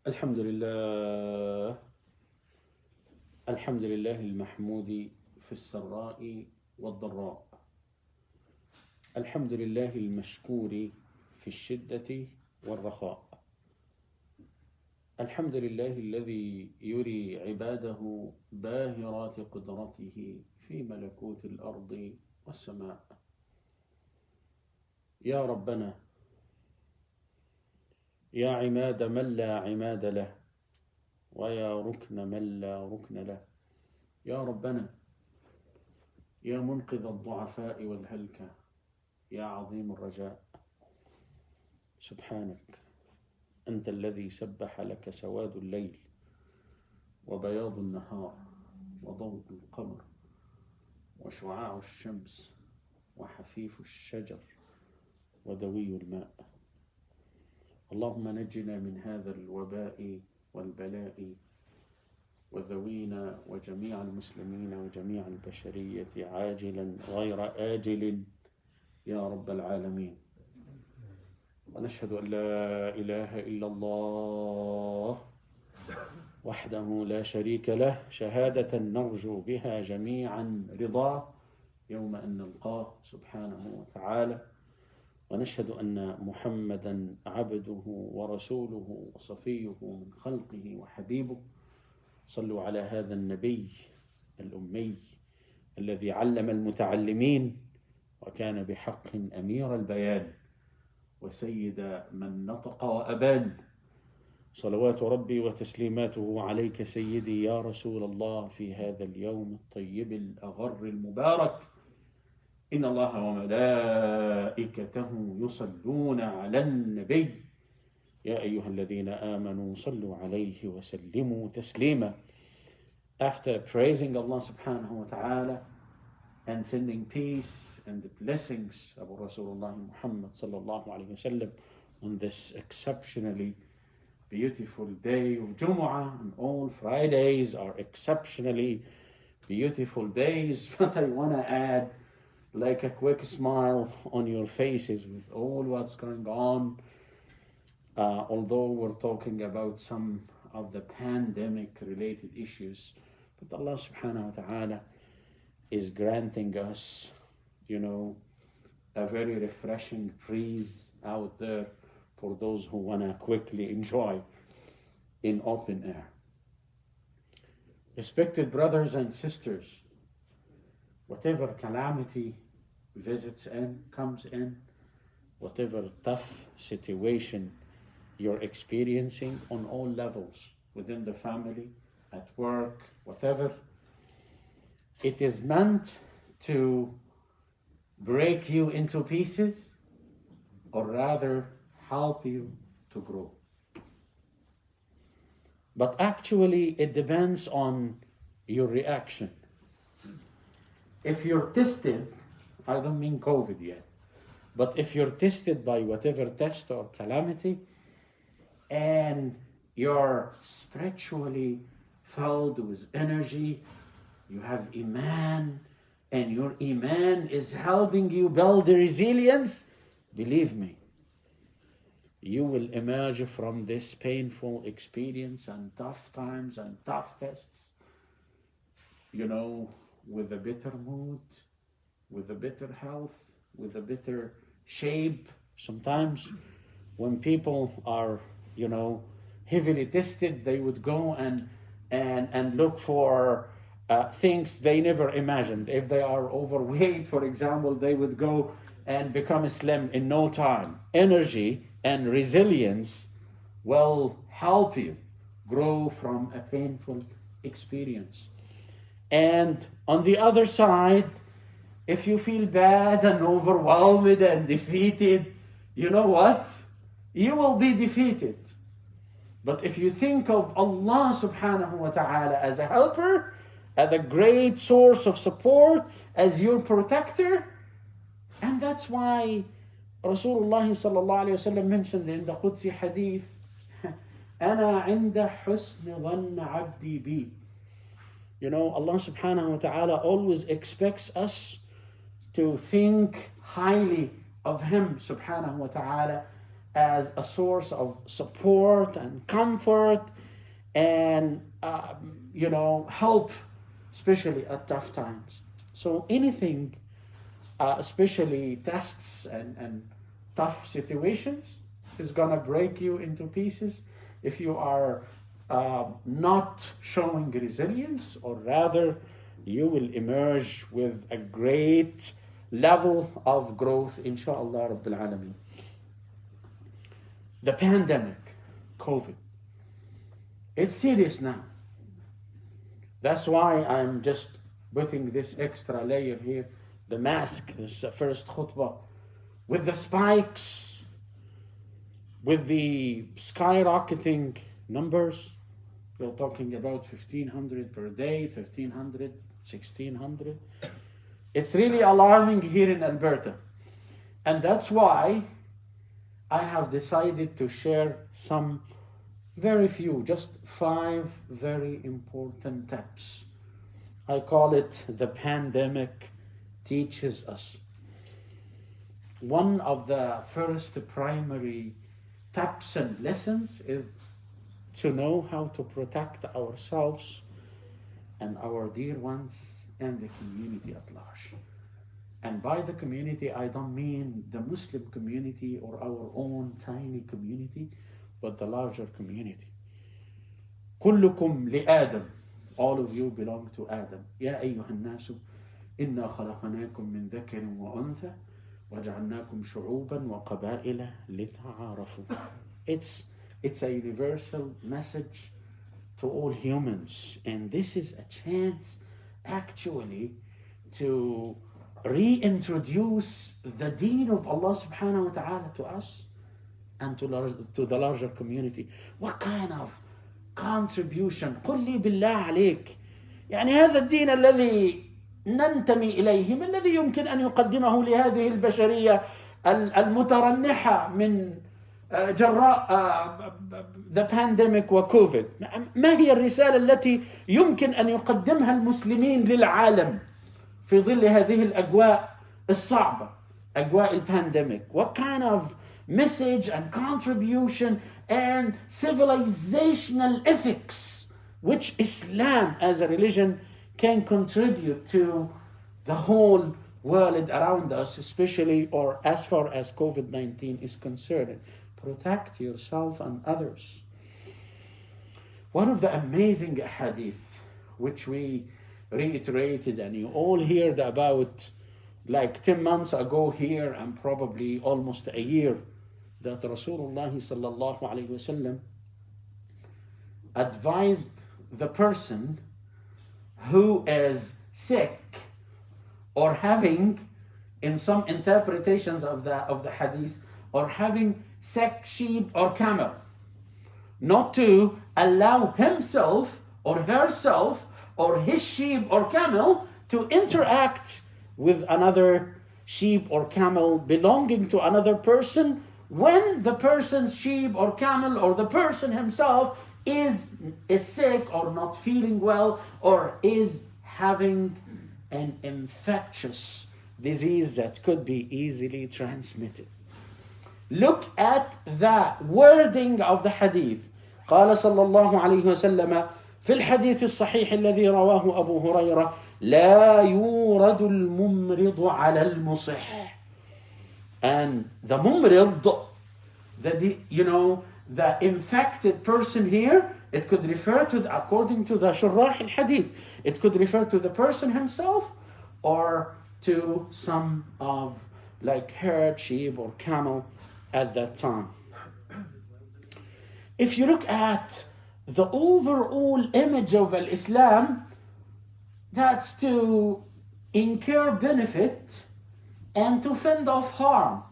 الحمد لله. الحمد لله المحمود في السراء والضراء. الحمد لله المشكور في الشدة والرخاء. الحمد لله الذي يري عباده باهرات قدرته في ملكوت الأرض والسماء. يا ربنا، يا عماد من لا عماد له، ويا ركن من لا ركن له. يا ربنا، يا منقذ الضعفاء والهلكة، يا عظيم الرجاء، سبحانك أنت الذي سبح لك سواد الليل وبياض النهار وضوء القمر وشعاع الشمس وحفيف الشجر ودوي الماء. اللهم نجنا من هذا الوباء والبلاء وذوينا وجميع المسلمين وجميع البشرية عاجلا غير آجل يا رب العالمين. ونشهد أن لا إله إلا الله وحده لا شريك له، شهادة نرجو بها جميعا رضاه يوم أن نلقاه سبحانه وتعالى. ونشهد أن محمدا عبده ورسوله وصفيه من خلقه وحبيبه. صلوا على هذا النبي الأمي الذي علم المتعلمين وكان بحق أمير البيان وسيد من نطق وأبان. صلوات ربي وتسليماته عليك سيدي يا رسول الله في هذا اليوم الطيب الأغر المبارك. إن الله وملائكته يصلون على النبي يا أيها الذين آمنوا صلوا عليه وسلموا تسليما. After praising Allah subhanahu wa ta'ala and sending peace and the blessings of Rasulullah Muhammad sallallahu alayhi wa sallam on this exceptionally beautiful day of Jumu'ah, and all Fridays are exceptionally beautiful days, but I want to add like a quick smile on your faces with all what's going on. Although we're talking about some of the pandemic related issues, but Allah subhanahu wa ta'ala is granting us, a very refreshing breeze out there for those who want to quickly enjoy in open air. Respected brothers and sisters, whatever calamity comes in, whatever tough situation you're experiencing on all levels, within the family, at work, whatever, it is meant to break you into pieces, or rather help you to grow. But actually it depends on your reaction. If you're tested, I don't mean COVID yet, but if you're tested by whatever test or calamity, and you're spiritually filled with energy, you have Iman, and your Iman is helping you build the resilience, believe me, you will emerge from this painful experience and tough times and tough tests, with a better mood, with a better health, with a better shape. Sometimes when people are, heavily tested, they would go and look for things they never imagined. If they are overweight, for example, they would go and become slim in no time. Energy and resilience will help you grow from a painful experience. And on the other side, if you feel bad and overwhelmed and defeated, you know what? You will be defeated. But if you think of Allah subhanahu wa ta'ala as a helper, as a great source of support, as your protector, and that's why Rasulullah sallallahu alayhi wa sallam mentioned in the Qudsi hadith, أَنَا عِنْدَ حُسْنِ ظَنَّ عَبْدِي بِي. Allah subhanahu wa ta'ala always expects us to think highly of Him subhanahu wa ta'ala, as a source of support and comfort and help, especially at tough times. So anything, especially tests and tough situations, is gonna break you into pieces if you are not showing resilience, or rather you will emerge with a great level of growth, inshallah Rabbil Alameen. The pandemic, COVID, it's serious now. That's why I'm just putting this extra layer here, the mask, this first khutbah, with the spikes, with the skyrocketing numbers. We're talking about 1,500 per day, 1,300, 1,600. It's really alarming here in Alberta. And that's why I have decided to share some very few, just 5 very important tips. I call it the pandemic teaches us. One of the first primary tips and lessons is to know how to protect ourselves and our dear ones and the community at large. And by the community, I don't mean the Muslim community or our own tiny community, but the larger community. كلكم لآدم. All of you belong to Adam. يا أيها الناس إنا خلقناكم من ذكر وأنثى وجعلناكم شعوبا وقبائل لتعارفوا. It's a universal message to all humans, and this is a chance actually to reintroduce the deen of Allah subhanahu wa ta'ala to us and to the larger community. What kind of contribution? قل لي بالله عليك، يعني هذا الدين الذي ننتمي إليه ما الذي يمكن أن يقدمه لهذه البشرية المترنحة من جراء the pandemic وكوفيد؟ ما هي الرسالة التي يمكن أن يقدمها المسلمين للعالم في ظل هذه الأجواء الصعبة، أجواء البانديميك؟ What kind of message and contribution and civilizational ethics which Islam as a religion can contribute to the whole world around us, especially or as far as COVID-19 is concerned? Protect yourself and others. One of the amazing hadith which we reiterated and you all heard about like 10 months ago here and probably almost a year, that Rasulullah sallallahu alayhi wasallam advised the person who is sick or having, in some interpretations of the hadith, or having sick sheep or camel, not to allow himself or herself or his sheep or camel to interact with another sheep or camel belonging to another person when the person's sheep or camel or the person himself is sick or not feeling well or is having an infectious disease that could be easily transmitted. Look at the wording of the hadith. قال صلى الله عليه وسلم في الحديث الصحيح الذي رواه أبو هريرة: لا يورد الممرض على المصح. And the mumrid, the infected person here, it could refer to, according to the shurrah al-hadith, it could refer to the person himself or to some of like herd, sheep or camel at that time. If you look at the overall image of Islam, that's to incur benefit and to fend off harm.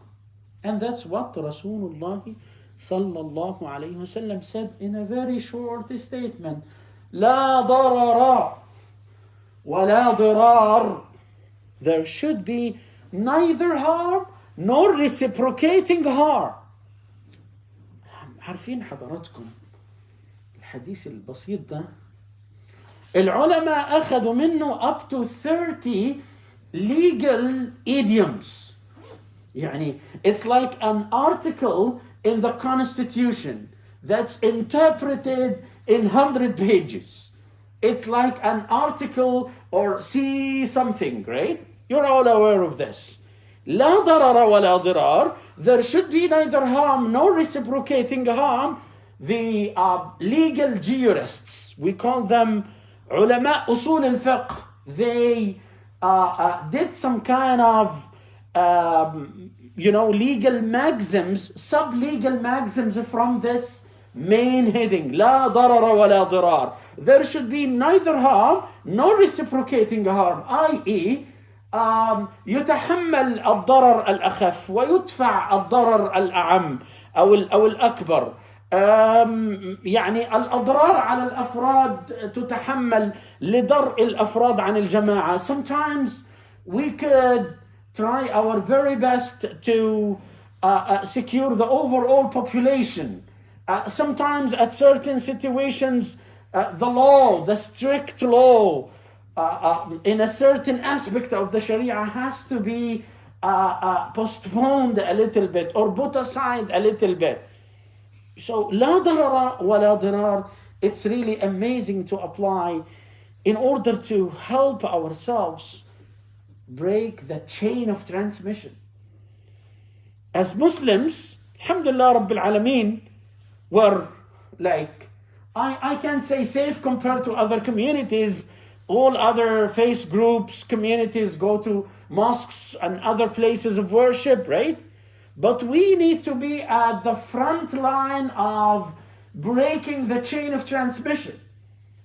And that's what Rasulullah sallallahu alayhi wasallam said in a very short statement. لا ضرر ولا ضرار. There should be neither harm nor reciprocating harm. عارفين حضراتكم الحديث البسيط ده العلماء أخذوا منه up to 30 legal idioms. يعني it's like an article in the Constitution that's interpreted in 100 pages. It's like an article or see something, right? You're all aware of this. لا ضرر ولا ضرار. There should be neither harm nor reciprocating harm. The legal jurists, we call them علماء أصول الفقه, they did some kind of legal maxims, sub-legal maxims from this main heading. لا ضرر ولا ضرار. There should be neither harm nor reciprocating harm, i.e. يتحمل الضرر الأخف ويدفع الضرر الأعم أو الأكبر. يعني الأضرار على الأفراد تتحمل لدرء الأفراد عن الجماعة. Sometimes we could try our very best to secure the overall population. Sometimes at certain situations, the law, the strict law, in a certain aspect of the Sharia has to be postponed a little bit or put aside a little bit. So, لا ضرر ولا ضرار, it's really amazing to apply in order to help ourselves break the chain of transmission. As Muslims, alhamdulillah Rabbil Alameen, we're like, I can't say safe compared to other communities. All other faith groups, communities go to mosques and other places of worship, right? But we need to be at the front line of breaking the chain of transmission.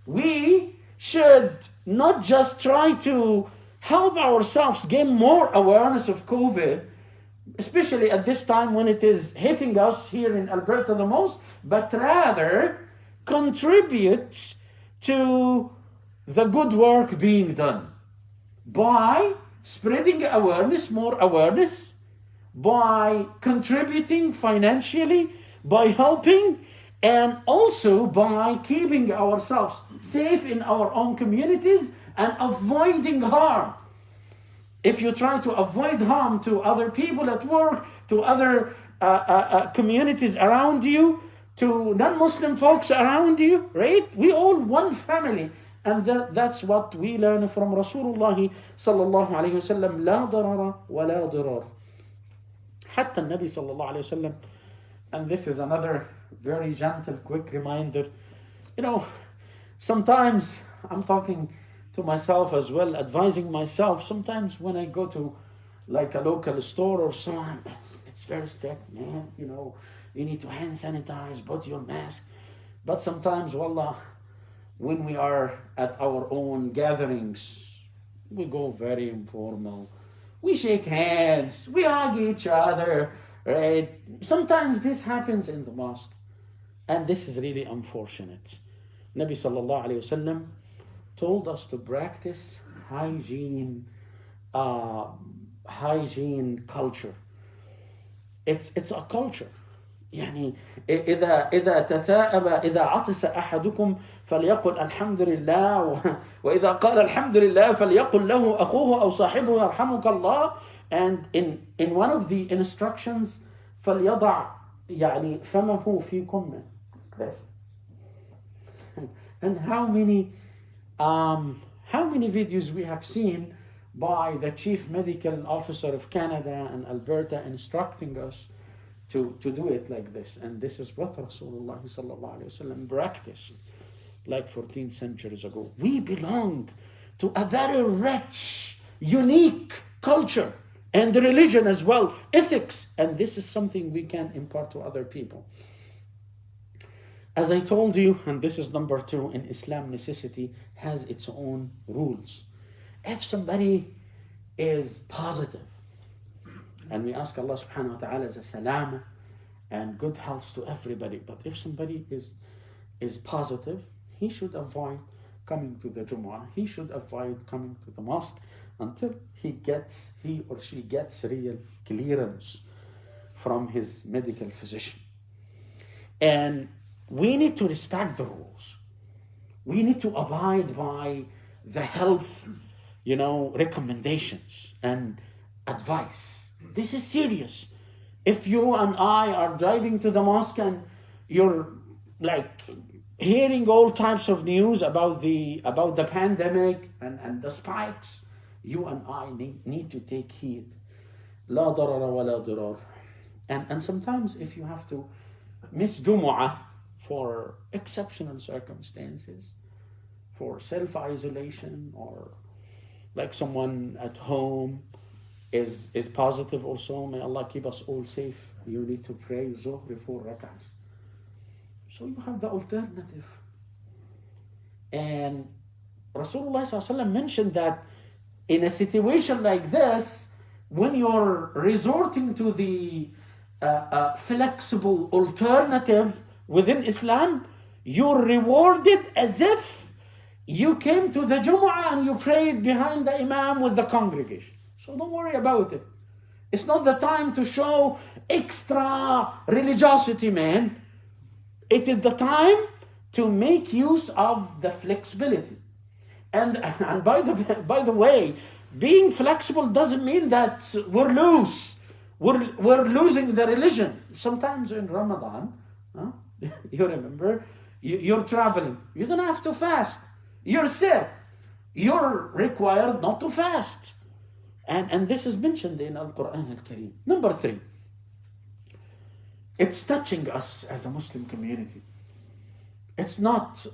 We should not just try to help ourselves gain more awareness of COVID, especially at this time when it is hitting us here in Alberta the most, but rather contribute to the good work being done by spreading awareness, more awareness, by contributing financially, by helping, and also by keeping ourselves safe in our own communities and avoiding harm. If you try to avoid harm to other people at work, to other communities around you, to non-Muslim folks around you, right? We all one family. And that's what we learn from Rasulullah sallallahu alayhi wa sallam. لا ضرر ولا ضرار. حتى النبي صلى الله عليه وسلم, and this is another very gentle, quick reminder. Sometimes I'm talking to myself as well, advising myself. Sometimes when I go to like a local store or so on, it's very strict, man. You need to hand sanitize, put your mask. But sometimes, wallah, when we are at our own gatherings, we go very informal. We shake hands, we hug each other, right? Sometimes this happens in the mosque. And this is really unfortunate. Nabi sallallahu alayhi wasallam told us to practice hygiene culture. It's a culture. يعني إذا تثاءب إذا عطس أحدكم فليقل الحمد لله وإذا قال الحمد لله فليقل له أخوه أو صاحبه يرحمك الله. And in one of the instructions فليضع يعني فمه في كمه. And how many videos we have seen by the chief medical officer of Canada and Alberta instructing us to do it like this. And this is what Rasulullah sallallahu alayhi wasallam practiced like 14 centuries ago. We belong to a very rich, unique culture and religion as well, ethics. And this is something we can impart to other people. As I told you, and this is number 2, in Islam, necessity has its own rules. If somebody is positive, and we ask Allah subhanahu wa ta'ala as a salama and good health to everybody, but if somebody is positive, he should avoid coming to the Jumu'ah. He should avoid coming to the mosque until he or she gets real clearance from his medical physician. And we need to respect the rules. We need to abide by the health, recommendations and advice. This is serious. If you and I are driving to the mosque and you're like hearing all types of news about the pandemic and the spikes, you and I need to take heed. لا ضرر ولا ضرار. And sometimes if you have to miss Jumu'ah for exceptional circumstances, for self-isolation, or like someone at home is positive also, may Allah keep us all safe. You need to pray Zuhr before rak'ahs. So you have the alternative. And Rasulullah ﷺ mentioned that in a situation like this, when you're resorting to the flexible alternative within Islam, you're rewarded as if you came to the Jumu'ah and you prayed behind the Imam with the congregation. So don't worry about it. It's not the time to show extra religiosity, man. It is the time to make use of the flexibility. And by the way, being flexible doesn't mean that we're loose. We're losing the religion. Sometimes in Ramadan, you remember, you're traveling. You don't have to fast. You're sick. You're required not to fast. And this is mentioned in Al-Quran Al-Kareem. Number 3, it's touching us as a Muslim community. It's not,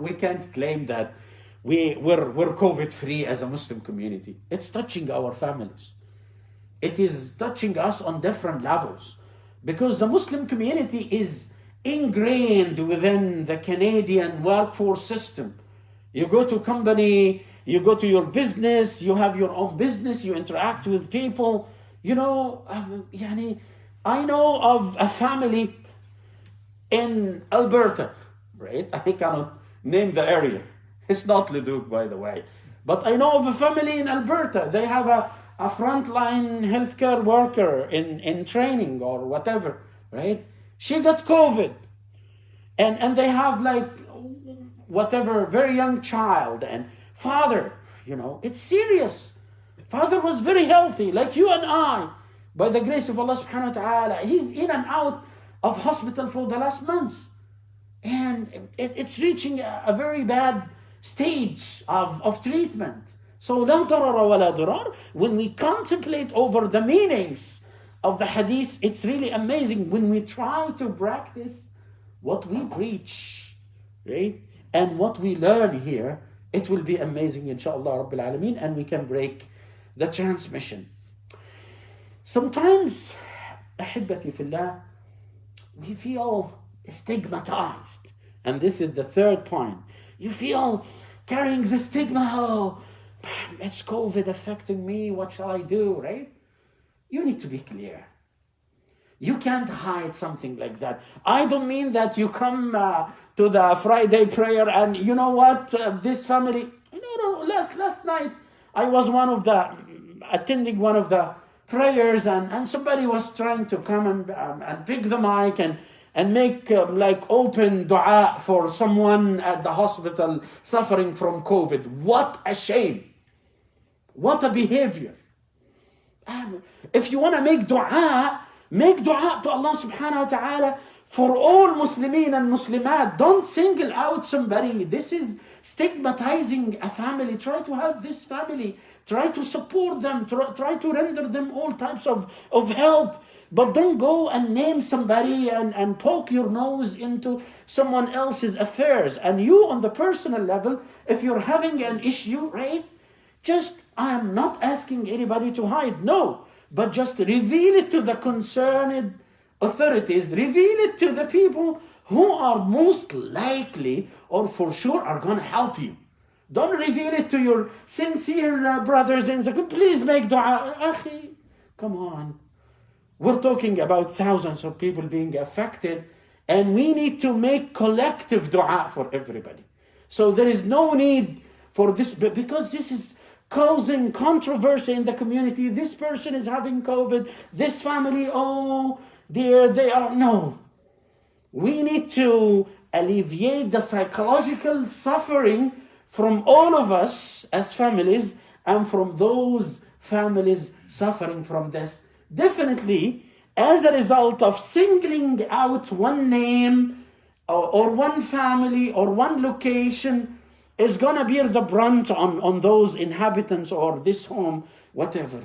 we can't claim that we're COVID-free as a Muslim community. It's touching our families. It is touching us on different levels, because the Muslim community is ingrained within the Canadian workforce system. You go to a company, you go to your business, you have your own business, you interact with people. You know, I know of a family in Alberta, right? I cannot name the area. It's not Leduc, by the way. But I know of a family in Alberta. They have a frontline healthcare worker in training or whatever, right? She got COVID. And they have like whatever, very young child. And father, it's serious. Father was very healthy, like you and I. By the grace of Allah subhanahu wa ta'ala, he's in and out of hospital for the last months. And it's reaching a very bad stage of treatment. So لا ضرر ولا ضرار. When we contemplate over the meanings of the hadith, it's really amazing when we try to practice what we preach, right? And what we learn here, it will be amazing, inshallah Rabbil Alameen, and we can break the transmission. Sometimes, أحبتي في الله, we feel stigmatized. And this is the third point. You feel carrying the stigma, oh, it's COVID affecting me, what shall I do, right? You need to be clear. You can't hide something like that. I don't mean that you come to the Friday prayer and you know what, this family, no, last night I was attending one of the prayers and somebody was trying to come and pick the mic and make like open dua for someone at the hospital suffering from COVID. What a shame. What a behavior. If you want to make dua to Allah subhanahu wa ta'ala for all Muslimin and Muslimat. Don't single out somebody. This is stigmatizing a family. Try to help this family. Try to support them. Try to render them all types of help. But don't go and name somebody and poke your nose into someone else's affairs. And you on the personal level, if you're having an issue, right? I am not asking anybody to hide. No. But just reveal it to the concerned authorities. Reveal it to the people who are most likely or for sure are going to help you. Don't reveal it to your sincere brothers and sisters. Please make dua. Akhi, come on. We're talking about thousands of people being affected, and we need to make collective dua for everybody. So there is no need for this, because this is causing controversy in the community. This person is having COVID. This family, oh dear, they are. No. We need to alleviate the psychological suffering from all of us as families and from those families suffering from this. Definitely, as a result of singling out one name or one family or one location, is going to bear the brunt on those inhabitants or this home, whatever.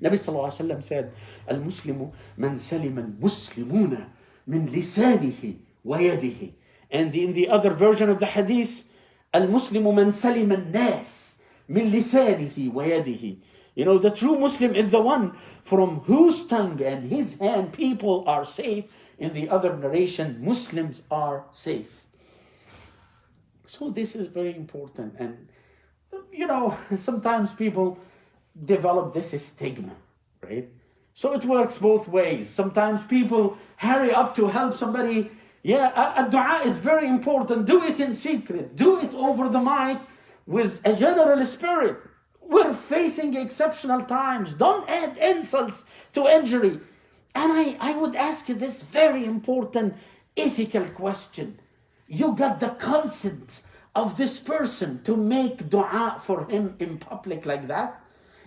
Nabi sallallahu alaihi wasallam said, "Al-Muslimu man salima al-Muslimuna min lisanihi wa yadihi." And in the other version of the hadith, "Al-Muslimu man salima al-nas min lisanihi wa yadihi." You know, the true Muslim is the one from whose tongue and his hand people are safe. In the other narration, Muslims are safe. So this is very important. And, you know, sometimes people develop this stigma, right? So it works both ways. Sometimes people hurry up to help somebody. Yeah, a dua is very important. Do it in secret. Do it over the mic with a general spirit. We're facing exceptional times. Don't add insults to injury. And I would ask you this very important ethical question. You got the consent of this person to make dua for him in public like that?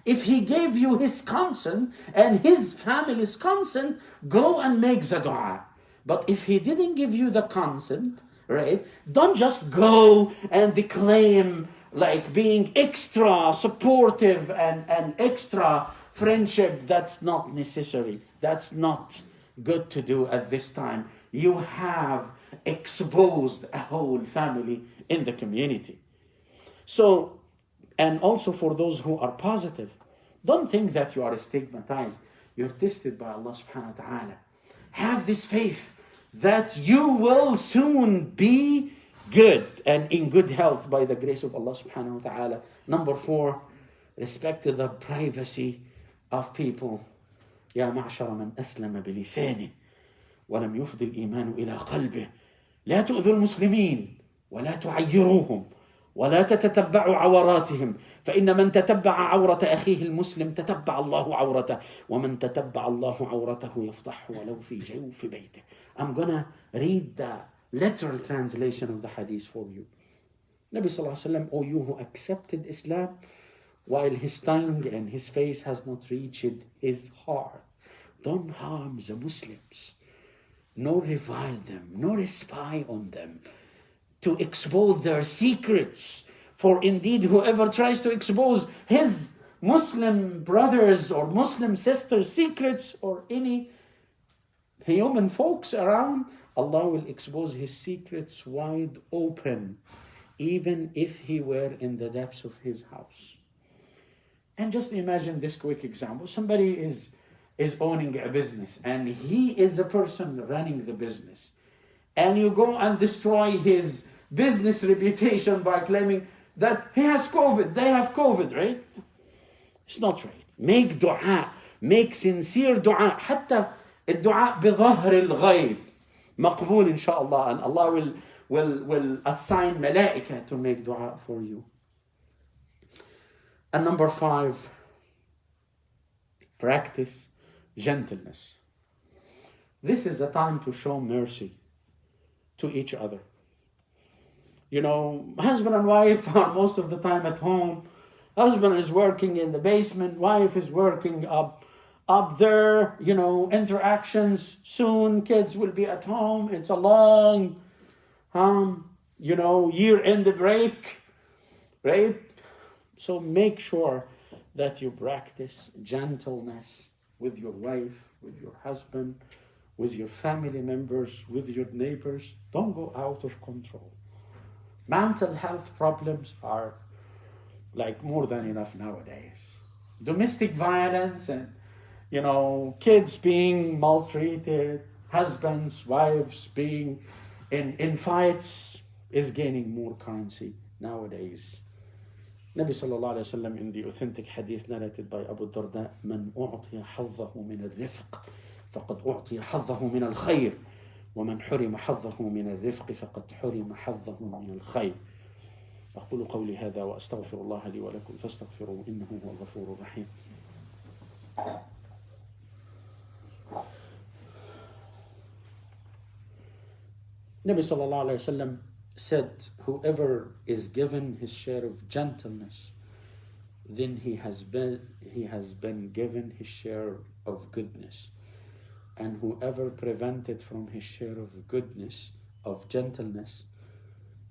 If he gave you his consent and his family's consent, go and make the dua. But if he didn't give you the consent, right, don't just go and declaim like being extra supportive and extra friendship. That's not necessary. That's not good to do at this time. You have exposed a whole family in the community. So, and also for those who are positive, don't think that you are stigmatized. You're tested by Allah subhanahu wa ta'ala. Have this faith that you will soon be good and in good health by the grace of Allah subhanahu wa ta'ala. Number 4, respect the privacy of people. يا معشر من أسلم بلسانه ولم يفض الإيمان إلى قلبه لا تؤذوا المسلمين ولا تعيروهم ولا تتتبعوا عوراتهم فإن من تتبع عورة أخيه المسلم تتبع الله عورته ومن تتبع الله عورته يفضحه ولو في جوف بيته. I'm gonna read the literal translation of the hadith for you. Nabi sallallahu alaihi wasallam, O you who accepted Islam while his tongue and his face has not reached his heart, don't harm the Muslims, nor revile them, nor spy on them, to expose their secrets. For indeed, whoever tries to expose his Muslim brothers or Muslim sisters' secrets or any human folks around, Allah will expose his secrets wide open, even if he were in the depths of his house. And just imagine this quick example. Somebody is owning a business and he is the person running the business. And you go and destroy his business reputation by claiming that he has COVID, they have COVID, right? It's not right. Make dua, make sincere dua. حتى الدعاء بظهر الغيب مقبول إن شاء الله. And Allah will assign malaika to make dua for you. And number 5, practice gentleness. This is a time to show mercy to each other. You know, husband and wife are most of the time at home. Husband is working in the basement, wife is working up there, you know, interactions. Soon kids will be at home. It's a long, you know, year-end break, right? So make sure that you practice gentleness with your wife, with your husband, with your family members, with your neighbors. Don't go out of control. Mental health problems are like more than enough nowadays. Domestic violence and, you know, kids being maltreated, husbands, wives being in fights is gaining more currency nowadays. Nabi sallallahu alayhi wa sallam, in the authentic hadith narrated by Abu Darda, من أعطي حظه من الرفق فقد أعطي حظه من الخير ومن حرم حظه من الرفق فقد حرم حظه من الخير. أقول قولي هذا وأستغفر الله لي ولكم فاستغفروه إنه هو الغفور الرحيم. Nabi sallallahu alayhi wa sallam said, whoever is given his share of gentleness, then he has been given his share of goodness. And whoever prevented from his share of goodness, of gentleness,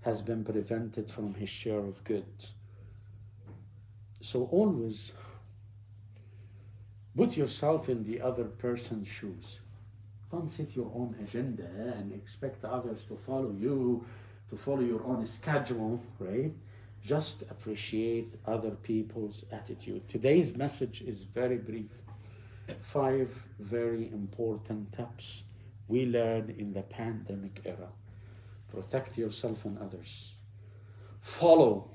has been prevented from his share of good. So always put yourself in the other person's shoes. Don't set your own agenda and expect others to follow you, to follow your own schedule, right? Just appreciate other people's attitude. Today's message is very brief. 5 very important tips we learned in the pandemic era. Protect yourself and others. Follow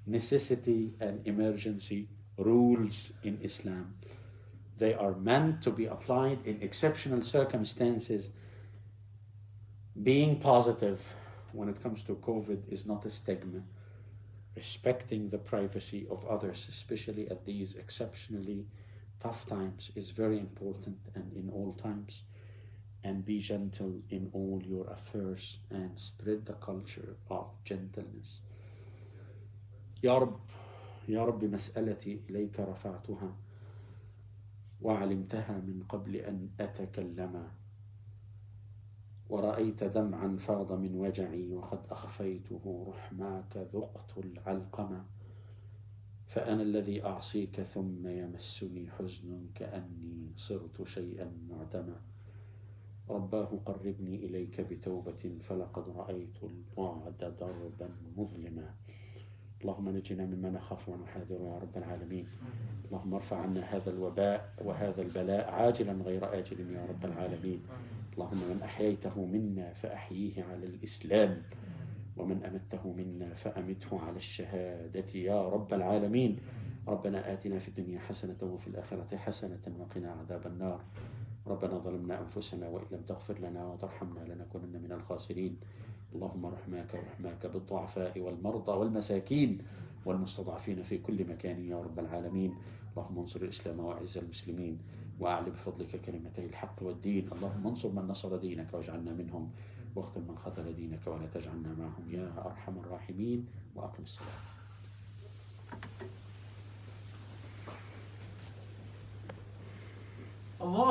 necessity and emergency rules in Islam. They are meant to be applied in exceptional circumstances. Being positive when it comes to COVID is not a stigma. Respecting the privacy of others, especially at these exceptionally tough times, is very important, and in all times. And be gentle in all your affairs and spread the culture of gentleness. يا رب مسألتي إليك رفعتها وعلمتها من قبل أن أتكلم ورأيت دمعا فاض من وجعي وقد أخفيته رحماك ذقت العلقمة فأنا الذي أعصيك ثم يمسني حزن كأني صرت شيئا معدما رباه قربني إليك بتوبة فلقد رأيت البعد دربا مظلما اللهم نجنا مما نخاف ونحاذر يا رب العالمين. اللهم ارفع عنا هذا الوباء وهذا البلاء عاجلا غير آجل يا رب العالمين. اللهم من أحييته منا فأحييه على الإسلام ومن أمته منا فأمته على الشهادة يا رب العالمين. ربنا آتنا في الدنيا حسنة وفي الآخرة حسنة وقنا عذاب النار. ربنا ظلمنا أنفسنا وإن لم تغفر لنا وترحمنا لنكونن من الخاسرين. اللهم رحماك بالضعفاء والمرضى والمساكين والمستضعفين في كل مكان يا رب العالمين. اللهم انصر الإسلام وأعز المسلمين وأعل بفضلك كلمتي الحق والدين. اللهم انصر من نصر دينك واجعلنا منهم واخذل من خذل دينك ولا تجعلنا معهم يا أرحم الراحمين. وأقم الصلاة. Allah